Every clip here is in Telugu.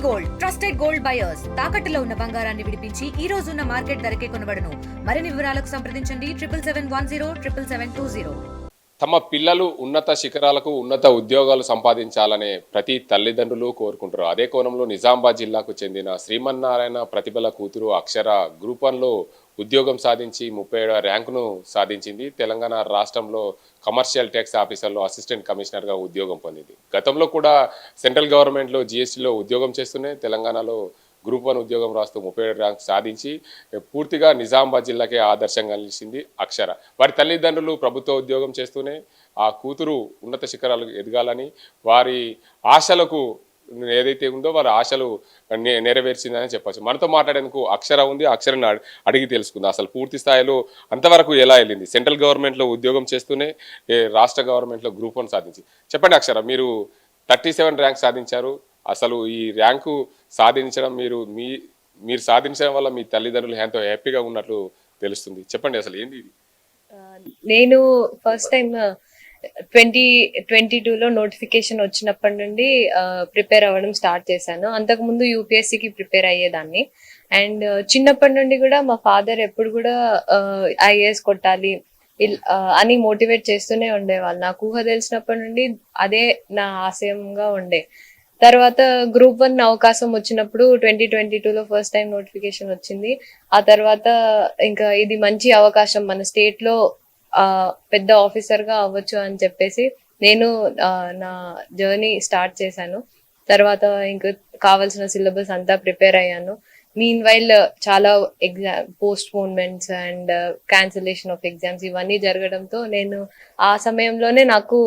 గోల్డ్ ట్రస్టెడ్ గోల్డ్ బయర్స్ తాకట్టులో ఉన్న బంగారాన్ని విడిపించి ఈ రోజు ఉన్న మార్కెట్ ధరకే కొనబడును. మరిన్ని వివరాలకు సంప్రదించండి 77710720. తమ పిల్లలు ఉన్నత శిఖరాలకు ఉన్నత ఉద్యోగాలు సంపాదించాలనే ప్రతి తల్లిదండ్రులు కోరుకుంటారు. అదే కోణంలో నిజామాబాద్ జిల్లాకు చెందిన శ్రీమన్నారాయణ ప్రతిభల కూతురు అక్షర గ్రూప్ 1లో ఉద్యోగం సాధించి 37వ ర్యాంకును సాధించింది. తెలంగాణ రాష్ట్రంలో కమర్షియల్ ట్యాక్స్ ఆఫీసర్లో అసిస్టెంట్ కమిషనర్గా ఉద్యోగం పొందింది. గతంలో కూడా సెంట్రల్ గవర్నమెంట్లో జీఎస్టీలో ఉద్యోగం చేస్తూనే తెలంగాణలో గ్రూప్ 1 ఉద్యోగం రాస్తూ 37 ర్యాంక్ సాధించి పూర్తిగా నిజామాబాద్ జిల్లాకే ఆదర్శంగా నిలిచింది అక్షర. వారి తల్లిదండ్రులు ప్రభుత్వ ఉద్యోగం చేస్తూనే ఆ కూతురు ఉన్నత శిఖరాలకు ఎదగాలని, వారి ఆశలకు ఏదైతే ఉందో వారి ఆశలు నెరవేర్చిందని చెప్పచ్చు. మనతో మాట్లాడేందుకు అక్షర ఉంది. అక్షరను అడిగి తెలుసుకుందాం అసలు పూర్తి స్థాయిలో అంతవరకు ఎలా వెళ్ళింది. సెంట్రల్ గవర్నమెంట్లో ఉద్యోగం చేస్తూనే రాష్ట్ర గవర్నమెంట్లో గ్రూప్ 1 సాధించి. చెప్పండి అక్షర, మీరు 37 ర్యాంక్ సాధించారు. అసలు ఈ ర్యాంకు సాధించడం మీరు సాధించడం వల్ల మీ తల్లిదండ్రులు ఎంతో హ్యాపీగా ఉన్నట్లు తెలుస్తుంది. చెప్పండి అసలు ఏంది ఇది? నేను ఫస్ట్ టైం 2022లో నోటిఫికేషన్ వచ్చినప్పటి నుండి ప్రిపేర్ అవ్వడం స్టార్ట్ చేశాను. అంతకుముందు యూపీఎస్సీకి ప్రిపేర్ అయ్యేదాన్ని. అండ్ చిన్నప్పటి నుండి కూడా మా ఫాదర్ ఎప్పుడు కూడా ఐఏఎస్ కొట్టాలి అని మోటివేట్ చేస్తూనే ఉండేవాళ్ళు. నాకు ఊహ తెలిసినప్పటి నుండి అదే నా ఆశయంగా ఉండే. తర్వాత గ్రూప్ 1 అవకాశం వచ్చినప్పుడు 2022లో ఫస్ట్ టైం నోటిఫికేషన్ వచ్చింది. ఆ తర్వాత ఇంకా ఇది మంచి అవకాశం, మన స్టేట్ లో పెద్ద ఆఫీసర్ గా అవ్వచ్చు అని చెప్పేసి నేను నా జర్నీ స్టార్ట్ చేశాను. తర్వాత ఇంకా కావాల్సిన సిలబస్ అంతా ప్రిపేర్ అయ్యాను. మీన్ వైల్ చాలా postponements and cancellation of exams ఇవన్నీ జరగడంతో నేను ఆ సమయంలోనే నాకు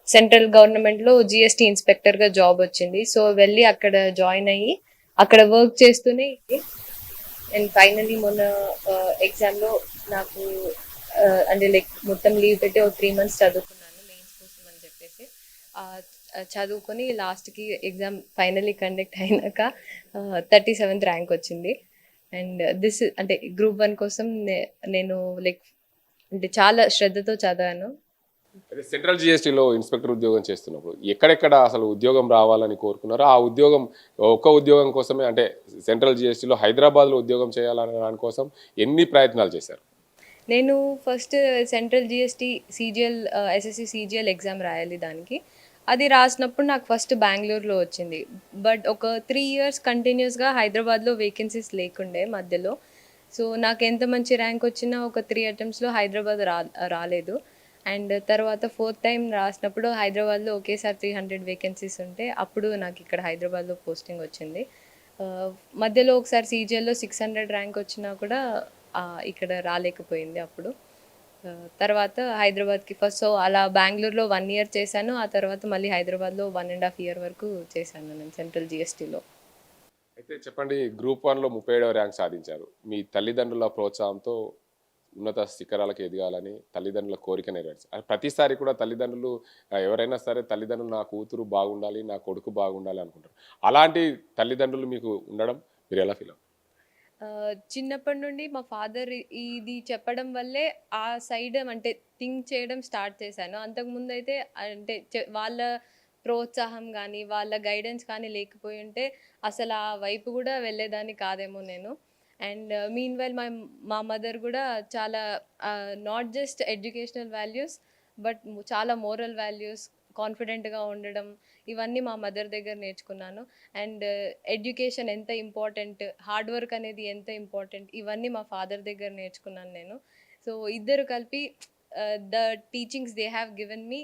సెంట్రల్ గవర్నమెంట్ లో జిఎస్టీ ఇన్స్పెక్టర్ గా జాబ్ వచ్చింది. సో వెళ్ళి అక్కడ జాయిన్ అయ్యి అక్కడ వర్క్ చేస్తూనే అండ్ ఫైనలీ మొన్న ఎగ్జామ్ లో నాకు అంటే లైక్ మొత్తం లీవ్ పెట్టి ఒక 3 months చదువుకున్నాను మెయిన్స్ కోసం అని చెప్పేసి. చదువుకొని లాస్ట్ కి ఎగ్జామ్ ఫైనలీ కండక్ట్ అయినాక 37th ర్యాంక్ వచ్చింది. అండ్ దిస్ అంటే గ్రూప్ 1 కోసం నేను లైక్ అంటే చాలా శ్రద్ధతో చదివాను. సెంట్రల్ జిఎస్టీలో ఇన్స్పెక్టర్ ఉద్యోగం చేస్తున్నప్పుడు ఎక్కడెక్కడ అసలు ఉద్యోగం రావాలని కోరుకున్నారో, ఆ ఉద్యోగం ఒక్క ఉద్యోగం కోసమే అంటే సెంట్రల్ జిఎస్టీలో హైదరాబాద్లో ఉద్యోగం చేయాలనే దానికోసం ఎన్ని ప్రయత్నాలు చేశారు? నేను first central GST CGL SSC CGL exam రాయాలి. దానికి అది రాసినప్పుడు నాకు ఫస్ట్ బెంగళూరులో వచ్చింది. బట్ ఒక 3 years కంటిన్యూస్గా హైదరాబాద్లో వేకెన్సీస్ లేకుండే మధ్యలో. సో నాకు ఎంత మంచి ర్యాంక్ వచ్చినా ఒక 3 attemptsలో హైదరాబాద్ రాలేదు. అండ్ తర్వాత 4th time రాసినప్పుడు హైదరాబాద్లో ఒకేసారి 300 వేకెన్సీస్ ఉంటే అప్పుడు నాకు ఇక్కడ హైదరాబాద్లో పోస్టింగ్ వచ్చింది. మధ్యలో ఒకసారి సిజిఎల్లో 600 ర్యాంక్ వచ్చినా కూడా ఇక్కడ రాలేకపోయింది అప్పుడు. తర్వాత హైదరాబాద్కి ఫస్ట్ సో అలా బెంగళూరులో 1 year చేశాను. ఆ తర్వాత మళ్ళీ హైదరాబాద్లో 1.5 year వరకు చేశాను నేను సెంట్రల్ జిఎస్టీలో. అయితే చెప్పండి, గ్రూప్ 1లో 37వ ర్యాంక్ సాధించారు. మీ తల్లిదండ్రుల ప్రోత్సాహంతో ఉన్నత శిఖరాలకు ఎదగాలని తల్లిదండ్రుల కోరిక నెరవేర్చారు. ప్రతిసారి కూడా తల్లిదండ్రులు ఎవరైనా సరే తల్లిదండ్రులు నా కూతురు బాగుండాలి, నా కొడుకు బాగుండాలి అనుకుంటారు. అలాంటి తల్లిదండ్రులు మీకు ఉండడం మీరు ఎలా ఫీల్ అవుతారు? చిన్నప్పటి నుండి మా ఫాదర్ ఇది చెప్పడం వల్లే ఆ సైడ్ అంటే థింక్ చేయడం స్టార్ట్ చేశాను. అంతకుముందు అయితే అంటే వాళ్ళ ప్రోత్సాహం కానీ వాళ్ళ గైడెన్స్ కానీ లేకపోయి ఉంటే అసలు ఆ వైపు కూడా వెళ్ళేదాన్ని కాదేమో నేను. అండ్ మీన్ వైల్ మా మదర్ కూడా చాలా not just educational values but చాలా మోరల్ వాల్యూస్, కాన్ఫిడెంట్గా ఉండడం ఇవన్నీ మా మదర్ దగ్గర నేర్చుకున్నాను. అండ్ ఎడ్యుకేషన్ ఎంత ఇంపార్టెంట్, హార్డ్ వర్క్ అనేది ఎంత ఇంపార్టెంట్ ఇవన్నీ మా ఫాదర్ దగ్గర నేర్చుకున్నాను నేను. సో ఇద్దరు కలిపి the teachings they have given me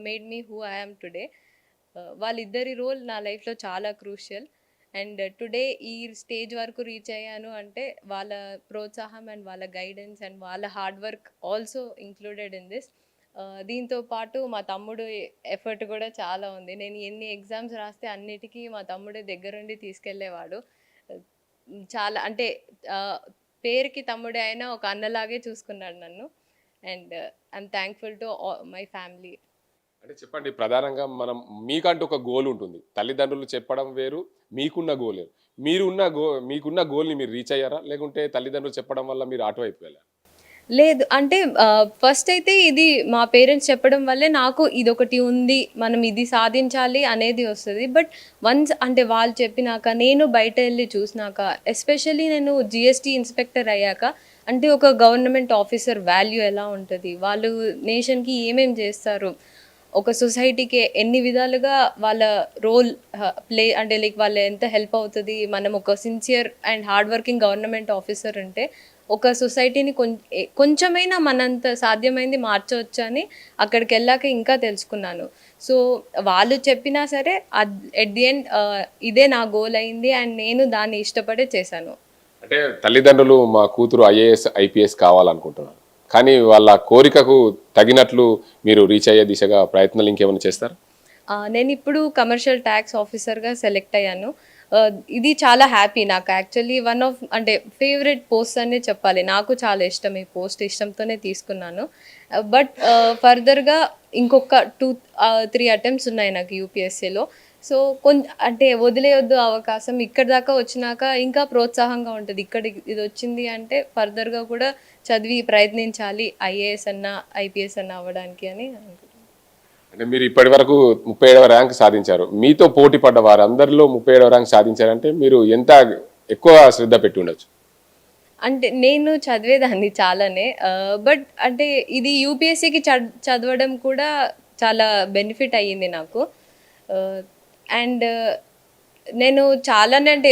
made me who I am today. వాళ్ళిద్దరి రోల్ నా లైఫ్లో చాలా క్రూషియల్. అండ్ టుడే ఈ స్టేజ్ వరకు రీచ్ అయ్యాను అంటే వాళ్ళ ప్రోత్సాహం అండ్ వాళ్ళ గైడెన్స్ అండ్ వాళ్ళ hard work also included in this. దీంతో పాటు మా తమ్ముడు ఎఫర్ట్ కూడా చాలా ఉంది. నేను ఎన్ని ఎగ్జామ్స్ రాస్తే అన్నిటికీ మా తమ్ముడే దగ్గరుండి తీసుకెళ్ళేవాడు. చాలా అంటే పేరుకి తమ్ముడే అయినా ఒక అన్నలాగే చూసుకున్నాడు నన్ను. And I'm thankful to my family. అంటే చెప్పండి, ప్రధానంగా మనం మీకంటూ ఒక గోల్ ఉంటుంది. తల్లిదండ్రులు చెప్పడం వేరు, మీకున్న గోల్ వేరు. మీకున్న గోల్ని మీరు రీచ్ అయ్యారా, లేకుంటే తల్లిదండ్రులు చెప్పడం వల్ల మీరు అటువైపు వెళ్ళారు? లేదు అంటే ఫస్ట్ అయితే ఇది మా పేరెంట్స్ చెప్పడం వల్లే నాకు ఇదొకటి ఉంది, మనం ఇది సాధించాలి అనేది వస్తుంది. బట్ వన్స్ అంటే వాళ్ళు చెప్పినాక నేను బయట వెళ్ళి చూసినాక, ఎస్పెషల్లీ నేను జిఎస్టీ ఇన్స్పెక్టర్ అయ్యాక, అంటే ఒక గవర్నమెంట్ ఆఫీసర్ వాల్యూ ఎలా ఉంటుంది, వాళ్ళు నేషన్కి ఏమేం చేస్తారు, ఒక సొసైటీకి ఎన్ని విధాలుగా వాళ్ళ రోల్ ప్లే, అంటే లైక్ వాళ్ళు ఎంత హెల్ప్ అవుతుంది, మనం ఒక sincere and hard working government officer ఉంటే ఒక సొసైటీని కొంచెమైనా మనంత సాధ్యమైంది మార్చవచ్చు అని అక్కడికి వెళ్ళాక ఇంకా తెలుసుకున్నాను. సో వాళ్ళు చెప్పినా సరే ఎట్ ది ఎండ్ ఇదే నా గోల్ అయింది అండ్ నేను దాన్ని ఇష్టపడే చేశాను. అంటే తల్లిదండ్రులు మా కూతురు ఐఏఎస్ ఐపీఎస్ కావాలనుకుంటున్నారు, కానీ వాళ్ళ కోరికకు తగినట్లు మీరు రీచ్ అయ్యే దిశగా ప్రయత్నాలు ఇంకేమైనా చేస్తారు? నేను ఇప్పుడు కమర్షియల్ ట్యాక్స్ ఆఫీసర్గా సెలెక్ట్ అయ్యాను. ఇది చాలా హ్యాపీ నాకు, యాక్చువల్లీ వన్ ఆఫ్ అంటే ఫేవరెట్ పోస్ట్ అనే చెప్పాలి. నాకు చాలా ఇష్టం ఈ పోస్ట్, ఇష్టంతోనే తీసుకున్నాను. బట్ ఫర్దర్గా ఇంకొక 2-3 అటెంప్ట్స్ ఉన్నాయి నాకు యూపీఎస్సీలో. సో అంటే వదిలేయొద్దు అవకాశం, ఇక్కడ దాకా వచ్చినాక ఇంకా ప్రోత్సాహంగా ఉంటుంది. ఇక్కడ ఇది వచ్చింది అంటే ఫర్దర్గా కూడా చదివి ప్రయత్నించాలి ఐఏఎస్ అన్నా ఐపీఎస్ అన్నా అవ్వడానికి అని అనుకుంటున్నాను. అంటే మీరు ఇప్పటి వరకు 37వ ర్యాంక్ సాధించారు. మీతో పోటీ పడ్డ వారందరిలో 37వ ర్యాంక్ సాధించారంటే మీరు ఎంత ఎక్కువ శ్రద్ధ పెట్టి ఉండొచ్చు? అంటే నేను చదివేదాన్ని చాలానే, బట్ అంటే ఇది యూపీఎస్సీకి చదవడం కూడా చాలా బెనిఫిట్ అయ్యింది నాకు. అండ్ నేను చాలానే అంటే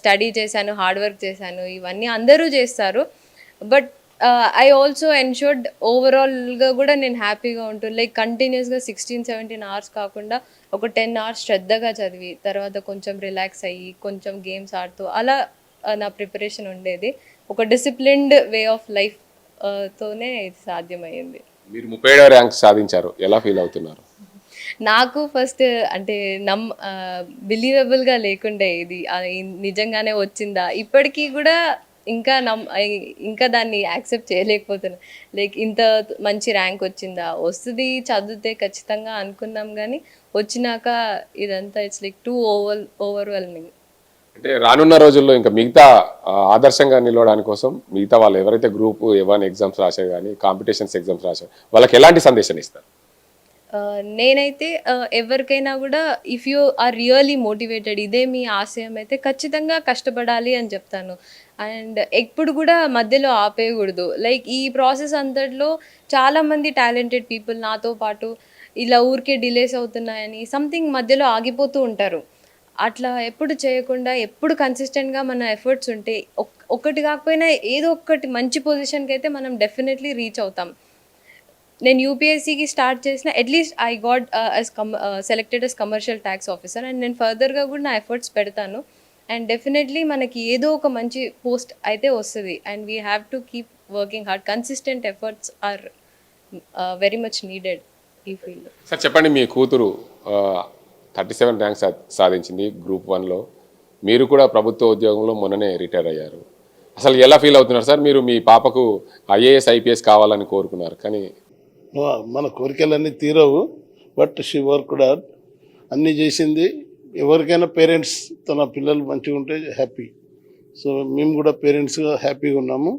స్టడీ చేశాను, హార్డ్ వర్క్ చేశాను, ఇవన్నీ అందరూ చేస్తారు. బట్ ఐ ఆల్సో ఎన్షూర్డ్ ఓవరాల్గా కూడా నేను హ్యాపీగా ఉంటుంది. లైక్ కంటిన్యూస్గా 16-17 అవర్స్ కాకుండా ఒక 10 అవర్స్ శ్రద్ధగా చదివి తర్వాత కొంచెం రిలాక్స్ అయ్యి కొంచెం గేమ్స్ ఆడుతూ అలా నా ప్రిపరేషన్ ఉండేది. ఒక డిసిప్లిన్డ్ వే ఆఫ్ లైఫ్ తోనే ఇది సాధ్యమైంది. మీరు 37వ ర్యాంక్ సాధించారు, ఎలా ఫీల్ అవుతున్నారు? నాకు ఫస్ట్ అంటే బిలీవబుల్గా లేకుండే ఇది నిజంగానే వచ్చిందా, ఇప్పటికీ కూడా ఇంకా దాన్ని యాక్సెప్ట్ చేయలేకపోతున్నాను. లైక్ ఇంత మంచి ర్యాంక్ వచ్చిందా, వస్తుంది చదివితే ఖచ్చితంగా అనుకున్నాం, కానీ వచ్చినాక ఇదంతా ఇట్స్ లైక్ టూ ఓవర్వెల్మింగ్. అంటే రానున్న రోజుల్లో ఇంకా మిగతా ఆదర్శంగా నిలవడానికి కోసం మిగతా వాళ్ళు ఎవరైతే గ్రూప్ A1 ఎగ్జామ్స్ రాశారు కానీ కాంపిటీషన్స్ ఎగ్జామ్స్ రాశారు వాళ్ళకి ఎలాంటి సందేశం ఇస్తారు? నేనైతే ఎవరికైనా కూడా if you are really motivated, ఇదే మీ ఆశయం అయితే ఖచ్చితంగా కష్టపడాలి అని చెప్తాను. అండ్ ఎప్పుడు కూడా మధ్యలో ఆపేయకూడదు. లైక్ ఈ ప్రాసెస్ అంతట్లో చాలామంది టాలెంటెడ్ పీపుల్ నాతో పాటు ఇలా ఊరికే డిలేస్ అవుతున్నాయని సంథింగ్ మధ్యలో ఆగిపోతూ ఉంటారు. అట్లా ఎప్పుడు చేయకుండా ఎప్పుడు కన్సిస్టెంట్గా మన ఎఫర్ట్స్ ఉంటే ఒక్కటి కాకపోయినా ఏదో ఒకటి మంచి పొజిషన్కి అయితే మనం డెఫినెట్లీ రీచ్ అవుతాం. నేను యూపీఎస్సీకి స్టార్ట్ చేసిన at least I got selected as commercial tax officer and నేను ఫర్దర్గా కూడా నా ఎఫర్ట్స్ పెడతాను. అండ్ డెఫినెట్లీ మనకి ఏదో ఒక మంచి పోస్ట్ అయితే వస్తుంది. And we have to keep working hard. Consistent efforts are very much needed ఈ ఫీల్డ్. సార్ చెప్పండి, మీ కూతురు 37 ర్యాంక్ సాధించింది గ్రూప్ 1లో. మీరు కూడా ప్రభుత్వ ఉద్యోగంలో మొన్ననే రిటైర్ అయ్యారు. అసలు ఎలా ఫీల్ అవుతున్నారు సార్? మీరు మీ పాపకు ఐఏఎస్ ఐపీఎస్ కావాలని కోరుకున్నారు, కానీ మన కోరికలన్నీ తీరవు. బట్ షీ వర్క్ హార్డ్, అన్నీ చేసింది. ఎవరికైనా పేరెంట్స్ తన పిల్లలు మంచిగా ఉంటే హ్యాపీ. సో మేము కూడా పేరెంట్స్గా హ్యాపీగా ఉన్నాము.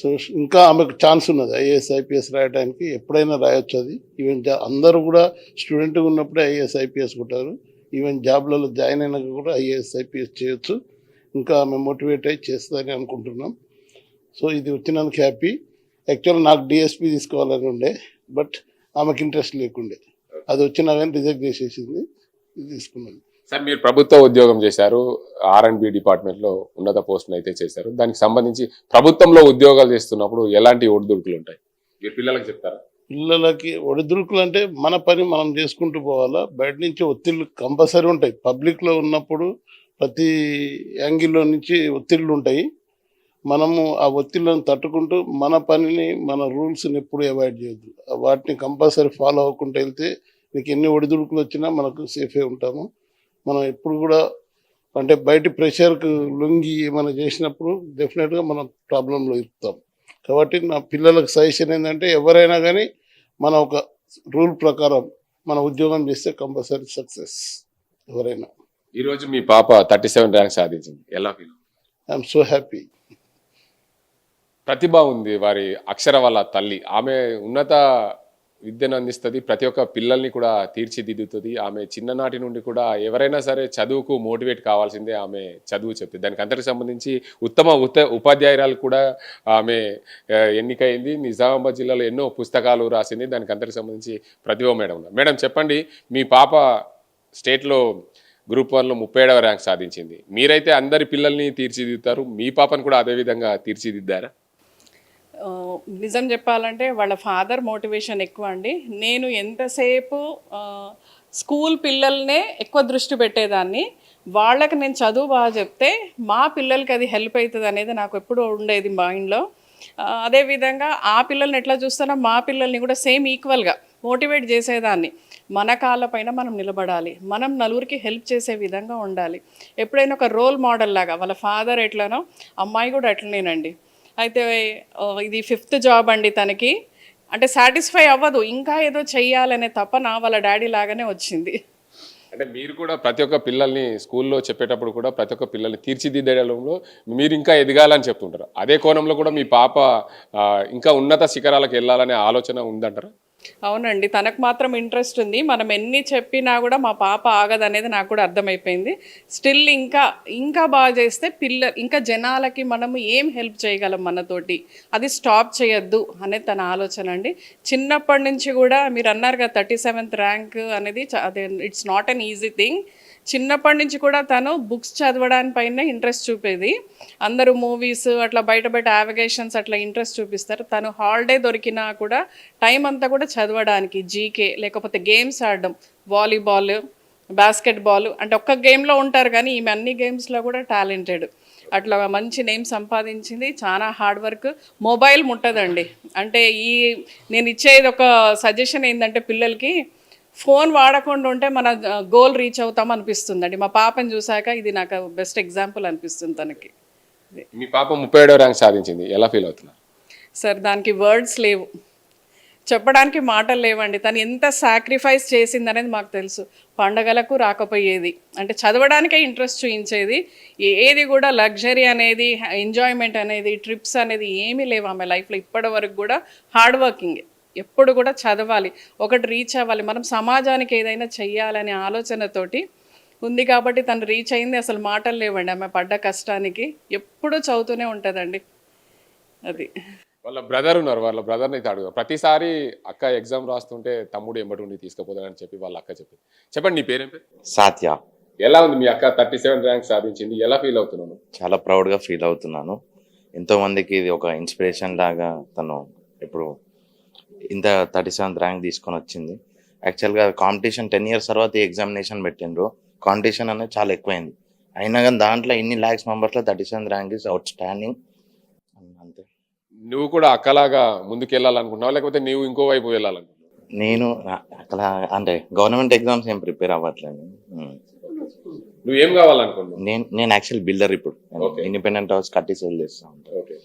సో ఇంకా ఆమెకు ఛాన్స్ ఉన్నది ఐఏఎస్ ఐపీఎస్ రాయడానికి, ఎప్పుడైనా రాయొచ్చు అది. ఈవెన్ అందరూ కూడా స్టూడెంట్గా ఉన్నప్పుడే ఐఏఎస్ ఐపీఎస్ కొట్టారు. ఈవెన్ జాబ్లలో జాయిన్ అయినాక కూడా ఐఏఎస్ ఐపీఎస్ చేయొచ్చు. ఇంకా ఆమె మోటివేట్ అయ్యి చేస్తుందని అనుకుంటున్నాం. సో ఇది వచ్చినందుకు హ్యాపీ. యాక్చువల్గా నాకు డిఎస్పీ తీసుకోవాలని ఉండే, బట్ ఆమెకు ఇంట్రెస్ట్ లేకుండే. అది వచ్చినా కానీ రిజెక్ట్ చేసేసింది, ఇది తీసుకున్నాను. సార్ మీరు ప్రభుత్వ ఉద్యోగం చేశారు, R&B డిపార్ట్మెంట్లో ఉన్నత పోస్టును అయితే చేశారు. దానికి సంబంధించి ప్రభుత్వంలో ఉద్యోగాలు చేస్తున్నప్పుడు ఎలాంటి ఒడిదుడుకులు ఉంటాయి మీరు పిల్లలకు చెప్తారా? పిల్లలకి ఒడిదుడుకులు అంటే మన పని మనం చేసుకుంటూ పోవాలా. బయట నుంచి ఒత్తిళ్ళు కంపల్సరీ ఉంటాయి. పబ్లిక్లో ఉన్నప్పుడు ప్రతి యాంగిల్లో నుంచి ఒత్తిళ్ళు ఉంటాయి. మనము ఆ ఒత్తిళ్ళను తట్టుకుంటూ మన పనిని మన రూల్స్ని ఎప్పుడు అవాయిడ్ చేయొద్దు. వాటిని కంపల్సరీ ఫాలో అవ్వకుండా వెళ్తే నీకు ఎన్ని ఒడిదుడుకులు వచ్చినా మనకు సేఫే ఉంటాము. మనం ఎప్పుడు కూడా అంటే బయట ప్రెషర్కు లొంగి ఏమైనా చేసినప్పుడు డెఫినెట్గా మనం ప్రాబ్లంలో ఇరుతాం. కాబట్టి నా పిల్లలకు సజెషన్ ఏంటంటే ఎవరైనా కానీ మన ఒక రూల్ ప్రకారం మన ఉద్యోగం చేస్తే కంపల్సరీ సక్సెస్ ఎవరైనా. ఈరోజు మీ పాప 37 ర్యాంక్ సాధించింది, ఎలా ఫీల్? I'm so happy. ప్రతిభ ఉంది వారి అక్షర వాళ్ళ తల్లి. ఆమె ఉన్నత విద్యను అందిస్తుంది, ప్రతి ఒక్క పిల్లల్ని కూడా తీర్చిదిద్దుతుంది. ఆమె చిన్ననాటి నుండి కూడా ఎవరైనా సరే చదువుకు మోటివేట్ కావాల్సిందే ఆమె చదువు చెప్తుంది. దానికి అందరికి సంబంధించి ఉత్తమ ఉపాధ్యాయురాలు కూడా ఆమె ఎన్నికైంది. నిజామాబాద్ జిల్లాలో ఎన్నో పుస్తకాలు రాసింది. దానికి అందరికి సంబంధించి ప్రతిభ మేడం ఉన్నారు. మేడం చెప్పండి, మీ పాప స్టేట్లో గ్రూప్ 1లో 37వ ర్యాంక్ సాధించింది. మీరైతే అందరి పిల్లల్ని తీర్చిదిద్దుతారు, మీ పాపను కూడా అదేవిధంగా తీర్చిదిద్దారా? నిజం చెప్పాలంటే వాళ్ళ ఫాదర్ మోటివేషన్ ఎక్కువ అండి. నేను ఎంతసేపు స్కూల్ పిల్లల్నే ఎక్కువ దృష్టి పెట్టేదాన్ని. వాళ్ళకి నేను చదువు బాగా చెప్తే మా పిల్లలకి అది హెల్ప్ అవుతుంది అనేది నాకు ఎప్పుడూ ఉండేది మైండ్లో. అదేవిధంగా ఆ పిల్లల్ని ఎట్లా చూస్తానో మా పిల్లల్ని కూడా సేమ్ ఈక్వల్గా మోటివేట్ చేసేదాన్ని. మన కాళ్ళపైన మనం నిలబడాలి, మనం నలుగురికి హెల్ప్ చేసే విధంగా ఉండాలి. ఎప్పుడైనా ఒక రోల్ మోడల్ లాగా వాళ్ళ ఫాదర్ ఎట్లనో అమ్మాయి కూడా అట్లనేనండి. అయితే ఇది 5th జాబ్ అండి తనకి. అంటే సాటిస్ఫై అవ్వదు, ఇంకా ఏదో చెయ్యాలనే తపన వాళ్ళ డాడీ లాగానే వచ్చింది. అంటే మీరు కూడా ప్రతి ఒక్క పిల్లల్ని స్కూల్లో చెప్పేటప్పుడు కూడా ప్రతి ఒక్క పిల్లల్ని తీర్చిదిద్దడంలో మీరు ఇంకా ఎదగాలని చెప్తుంటారు. అదే కోణంలో కూడా మీ పాప ఇంకా ఉన్నత శిఖరాలకు వెళ్ళాలనే ఆలోచన ఉందంటారా? అవునండి, తనకు మాత్రం ఇంట్రెస్ట్ ఉంది. మనం ఎన్ని చెప్పినా కూడా మా పాప ఆగదనేది నాకు కూడా అర్థమైపోయింది. స్టిల్ ఇంకా బాగా చేస్తే ఇంకా జనాలకి మనము ఏం హెల్ప్ చేయగలం మనతోటి, అది స్టాప్ చేయొద్దు అనేది తన ఆలోచన అండి. చిన్నప్పటి నుంచి కూడా మీరు అన్నారు కదా 37th ర్యాంక్ అనేది, అదే it's not an easy thing. చిన్నప్పటి నుంచి కూడా తను బుక్స్ చదవడానిపైనే ఇంట్రెస్ట్ చూపేది. అందరూ మూవీస్ అట్లా బయట యావిగేషన్స్ అట్లా ఇంట్రెస్ట్ చూపిస్తారు. తను హాలిడే దొరికినా కూడా టైం అంతా కూడా చదవడానికి, జీకే లేకపోతే గేమ్స్ ఆడడం, వాలీబాల్, బాస్కెట్బాల్, అంటే ఒక్క గేమ్లో ఉంటారు కానీ ఈమె అన్ని గేమ్స్లో కూడా టాలెంటెడ్. అట్లా మంచి నేమ్ సంపాదించింది. చాలా హార్డ్ వర్క్. మొబైల్ ముట్టదండి. అంటే నేను ఇచ్చేది ఒక సజెషన్ ఏంటంటే పిల్లలకి, ఫోన్ వాడకుండా ఉంటే మన గోల్ రీచ్ అవుతాం అనిపిస్తుందండి. మా పాపని చూసాక ఇది నాకు బెస్ట్ ఎగ్జాంపుల్ అనిపిస్తుంది తనకి. మీ పాప 37వ ర్యాంక్ సాధించింది, ఎలా ఫీల్ అవుతున్నారు? సార్ దానికి వర్డ్స్ లేవు, చెప్పడానికి మాటలు లేవండి. తను ఎంత సాక్రిఫైస్ చేసింది అనేది మాకు తెలుసు. పండగలకు రాకపోయేది, అంటే చదవడానికే ఇంట్రెస్ట్ చూపించేది. ఏది కూడా లగ్జరీ అనేది, ఎంజాయ్మెంట్ అనేది, ట్రిప్స్ అనేది ఏమీ లేవు ఆమె లైఫ్లో ఇప్పటి వరకు కూడా. హార్డ్ వర్కింగ్, ఎప్పుడు కూడా చదవాలి, ఒకటి రీచ్ అవ్వాలి, మనం సమాజానికి ఏదైనా చెయ్యాలనే ఆలోచనతోటి ఉంది కాబట్టి తను రీచ్ అయింది. అసలు మాటలు లేవండి ఆమె పడ్డ కష్టానికి. ఎప్పుడూ చదువుతూనే ఉంటుందండి. అది వాళ్ళ బ్రదర్ ఉన్నారు, వాళ్ళ బ్రదర్ని అయితే అడుగు. ప్రతిసారి అక్క ఎగ్జామ్ రాస్తుంటే తమ్ముడు ఎంబటి ఉండి తీసుకుపోతాడని చెప్పి వాళ్ళ అక్క చెప్పింది. చెప్పండి, నీ పేరేం పేరు? సాత్య. ఎలా ఉంది మీ అక్క 37 ర్యాంక్ సాధించింది, ఎలా ఫీల్ అవుతున్నాను? చాలా ప్రౌడ్గా ఫీల్ అవుతున్నాను. ఎంతోమందికి ఇది ఒక ఇన్స్పిరేషన్ లాగా తను ఇప్పుడు ఇంత 37th ర్యాంక్ తీసుకొని వచ్చింది. యాక్చువల్గా కాంపిటీషన్ 10 years తర్వాత ఈ ఎగ్జామినేషన్ పెట్టిండ్రు. కాంపిటీషన్ అనేది చాలా ఎక్కువైంది. అయినా కానీ దాంట్లో ఇన్ని lakhs మెంబర్స్లో 37th rank is out standing. అంతే. నువ్వు కూడా అక్కలాగా ముందుకు వెళ్ళాలనుకుంటున్నావు, లేకపోతే నువ్వు ఇంకో వైపు వెళ్ళాలనుకుంటున్నావు? నేను అక్కడ అంటే గవర్నమెంట్ ఎగ్జామ్స్ ఏం ప్రిపేర్ అవ్వట్లేదు. నువ్వేం కావాలనుకుంటున్నావు? నేను యాక్చువల్ బిల్డర్. ఇప్పుడు ఇండిపెండెంట్ హౌస్ కట్టి సేల్ చేస్తా ఉంటాను. ఓకే.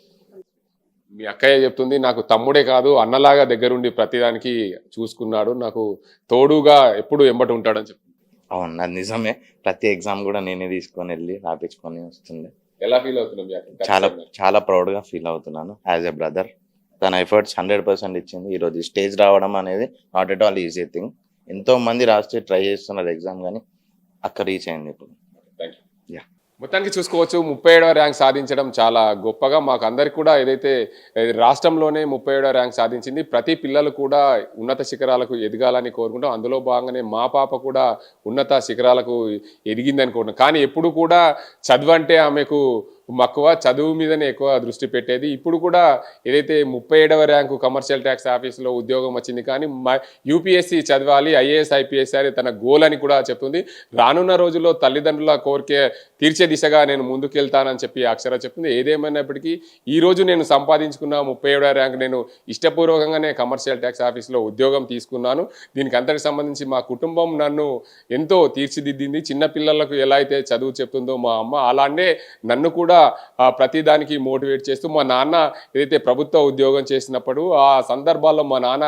మీ అక్కయ్య చెప్తుంది, నాకు తమ్ముడే కాదు అన్నలాగా దగ్గరుండి ప్రతిదానికి చూసుకున్నాడు, నాకు తోడుగా ఎప్పుడు ఎంబటి ఉంటాడని చెప్తుంది. అవును, అది నిజమే. ప్రతి ఎగ్జామ్ కూడా నేనే తీసుకొని వెళ్ళి రాపించుకొని వస్తుండే. ఎలా ఫీల్ అవుతున్నావు మీ అక్క? చాలా చాలా ప్రౌడ్గా ఫీల్ అవుతున్నాను యాజ్ ఎ బ్రదర్. తన ఎఫర్ట్స్ 100% ఇచ్చింది. ఈరోజు స్టేజ్ రావడం అనేది not at all easy thing. ఎంతో మంది రాస్తే ట్రై చేస్తున్నారు ఎగ్జామ్, కానీ అక్కడ రీచ్ అయింది ఇప్పుడు. Thank you. మొత్తానికి చూసుకోవచ్చు 37వ ర్యాంక్ సాధించడం చాలా గొప్పగా. మాకు అందరికి కూడా ఏదైతే రాష్ట్రంలోనే 37వ ర్యాంక్ సాధించింది, ప్రతి పిల్లలు కూడా ఉన్నత శిఖరాలకు ఎదగాలని కోరుకుంటాం. అందులో భాగంగానే మా పాప కూడా ఉన్నత శిఖరాలకు ఎదిగిందని కోరుకుంటాం. కానీ ఎప్పుడు కూడా చదువు అంటే ఆమెకు మక్కువ, చదువు మీదనే ఎక్కువ దృష్టి పెట్టేది. ఇప్పుడు కూడా ఏదైతే 37వ ర్యాంకు కమర్షియల్ ట్యాక్స్ ఆఫీసులో ఉద్యోగం వచ్చింది, కానీ యూపీఎస్సీ చదవాలి, ఐఏఎస్ ఐపీఎస్ అని తన గోల్ అని కూడా చెప్తుంది. రానున్న రోజుల్లో తల్లిదండ్రుల కోరికే తీర్చే దిశగా నేను ముందుకెళ్తానని చెప్పి అక్షర చెప్తుంది. ఏదేమైనప్పటికీ ఈరోజు నేను సంపాదించుకున్న 37వ ర్యాంక్ నేను ఇష్టపూర్వకంగానే కమర్షియల్ ట్యాక్స్ ఆఫీస్లో ఉద్యోగం తీసుకున్నాను. దీనికి అంతటికి సంబంధించి మా కుటుంబం నన్ను ఎంతో తీర్చిదిద్దింది. చిన్నపిల్లలకు ఎలా అయితే చదువు చెప్తుందో మా అమ్మ, అలానే నన్ను కూడా కూడా ప్రతిదానికి మోటివేట్ చేస్తూ మా నాన్న ఏదైతే ప్రభుత్వ ఉద్యోగం చేసినప్పుడు ఆ సందర్భాల్లో మా నాన్న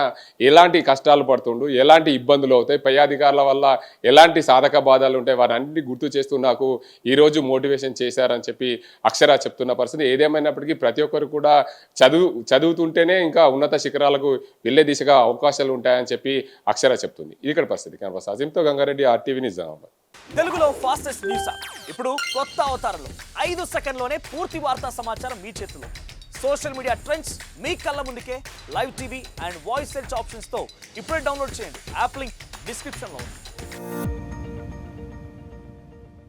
ఎలాంటి కష్టాలు పడుతుండు, ఎలాంటి ఇబ్బందులు అవుతాయి, పై అధికారుల వల్ల ఎలాంటి సాధక బాధలు ఉంటాయి, వారన్నింటినీ గుర్తు చేస్తూ నాకు ఈరోజు మోటివేషన్ చేశారని చెప్పి అక్షర చెప్తున్న పరిస్థితి. ఏదేమైనప్పటికీ ప్రతి ఒక్కరు కూడా చదువుతుంటేనే ఇంకా ఉన్నత శిఖరాలకు వెళ్లే దిశగా అవకాశాలు ఉంటాయని చెప్పి అక్షర చెప్తుంది. ఇది ఇక్కడ పరిస్థితి. కనపస్ అజింతో గంగారెడ్డి, RTV నిజామాబాద్. తెలుగులో ఫాస్టెస్ట్ న్యూస్ ఇప్పుడు కొత్త అవతారంలో 5 సెకండ్లోనే పూర్తి వార్తా సమాచారం మీ చేతిలో. సోషల్ మీడియా ట్రెండ్స్ మీ కళ్ళ ముందుకే live TV and voice search ఆప్షన్స్తో ఇప్పుడే డౌన్లోడ్ చేయండి. యాప్ లింక్ డిస్క్రిప్షన్లో ఉంది.